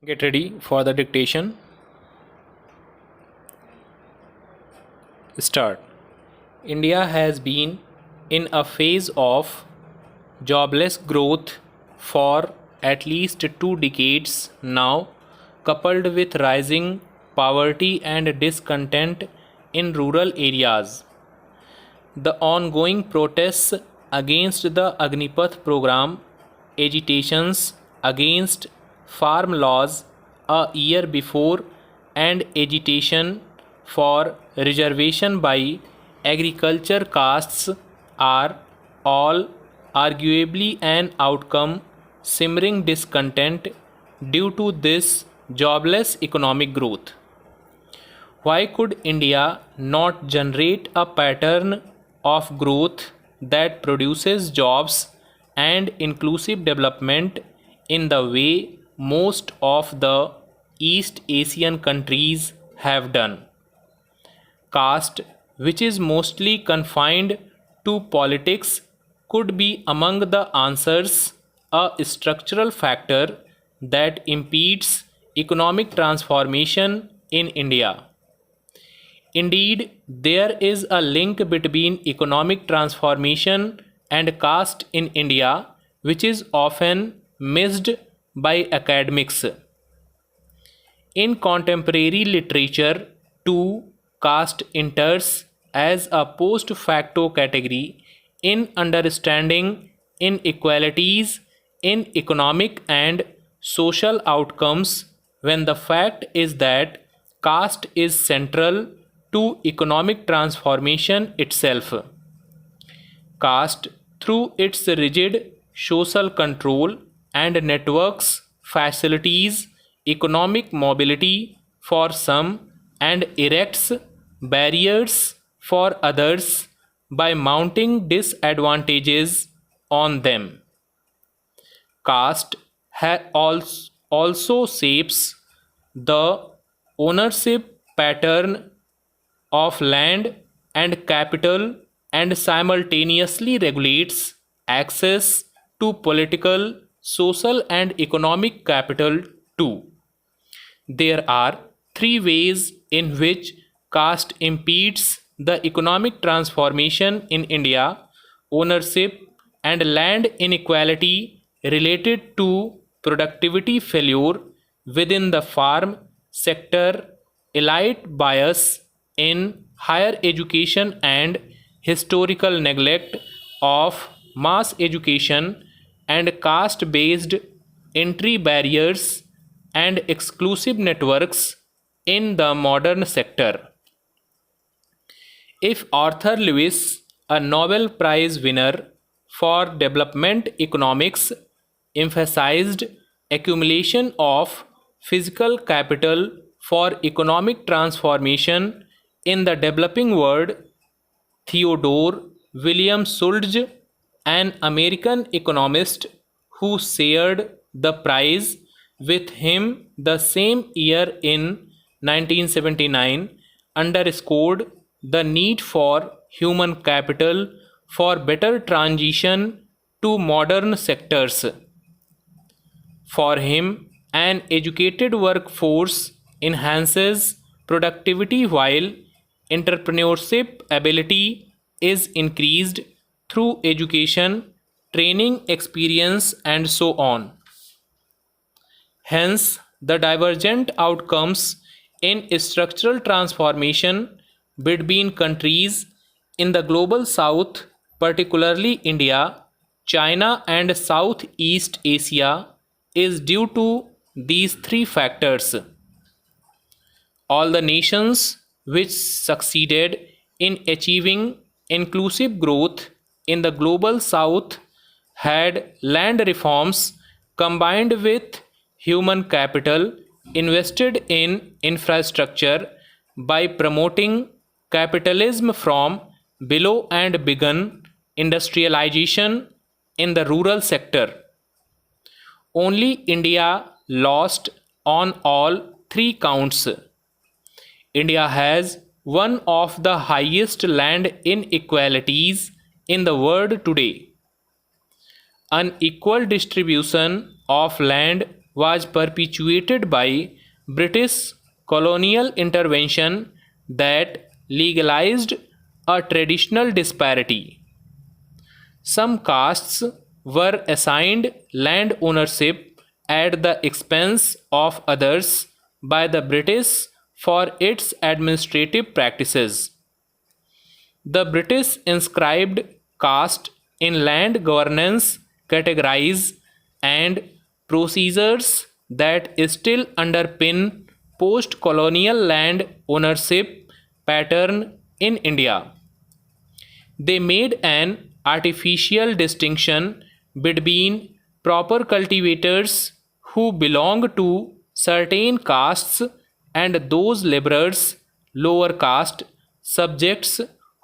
Get ready for the dictation. Start. India has been in a phase of jobless growth for at least 2 decades now, coupled with rising poverty and discontent in rural areas. The ongoing protests against the Agnipath program, agitations against farm laws a year before, and agitation for reservation by agriculture castes are all arguably an outcome simmering discontent due to this jobless economic growth. Why could India not generate a pattern of growth that produces jobs and inclusive development in the way most of the East Asian countries have done? Caste, which is mostly confined to politics, could be among the answers, a structural factor that impedes economic transformation in India. Indeed, there is a link between economic transformation and caste in India, which is often missed by academics. In contemporary literature, too, caste enters as a post facto category in understanding inequalities in economic and social outcomes, when the fact is that caste is central to economic transformation itself. Caste, through its rigid social control and networks, facilitates economic mobility for some and erects barriers for others by mounting disadvantages on them. Caste also shapes the ownership pattern of land and capital and simultaneously regulates access to political, social, and economic capital too. There are three ways in which caste impedes the economic transformation in India: ownership and land inequality related to productivity failure within the farm sector, elite bias in higher education, and historical neglect of mass education, and caste based entry barriers and exclusive networks in the modern sector. If Arthur Lewis, a Nobel Prize winner for development economics, emphasized accumulation of physical capital for economic transformation in the developing world, Theodore William Sulge, an American economist who shared the prize with him the same year in 1979, underscored the need for human capital for better transition to modern sectors. For him, an educated workforce enhances productivity while entrepreneurship ability is increased through education, training, experience, and so on. Hence, the divergent outcomes in structural transformation between countries in the global south, particularly India, China, and Southeast Asia, is due to these three factors. All the nations which succeeded in achieving inclusive growth in the global south had land reforms combined with human capital invested in infrastructure by promoting capitalism from below and begun industrialization in the rural sector. Only India lost on all three counts. India has one of the highest land inequalities in the world today. Unequal distribution of land was perpetuated by British colonial intervention that legalized a traditional disparity. Some castes were assigned land ownership at the expense of others by the British for its administrative practices. The British inscribed caste in land governance categories and procedures that still underpin post colonial land ownership pattern in India. They made an artificial distinction between proper cultivators who belong to certain castes and those laborers, lower caste subjects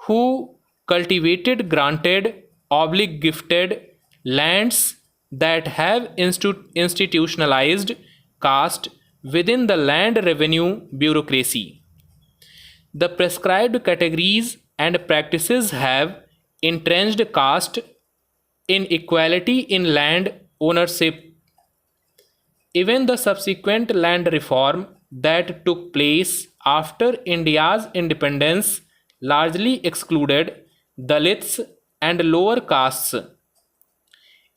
who cultivated granted oblique gifted lands that have institutionalized caste within the land revenue bureaucracy. The prescribed categories and practices have entrenched caste inequality in land ownership. Even the subsequent land reform that took place after India's independence largely excluded Dalits and lower castes.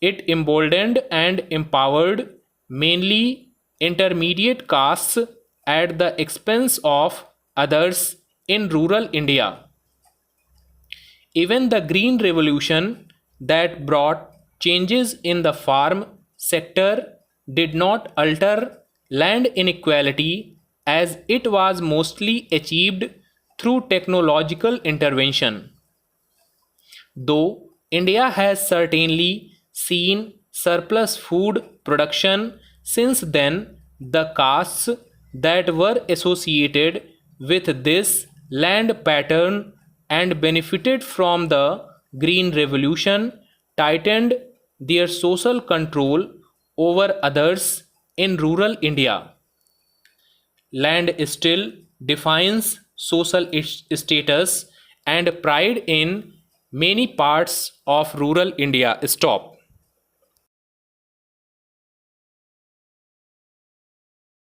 It emboldened and empowered mainly intermediate castes at the expense of others in rural India. Even the Green Revolution that brought changes in the farm sector did not alter land inequality, as it was mostly achieved through technological intervention. Though India has certainly seen surplus food production since then, the castes that were associated with this land pattern and benefited from the Green Revolution tightened their social control over others in rural India. Land still defines social status and pride in many parts of rural India. Stop.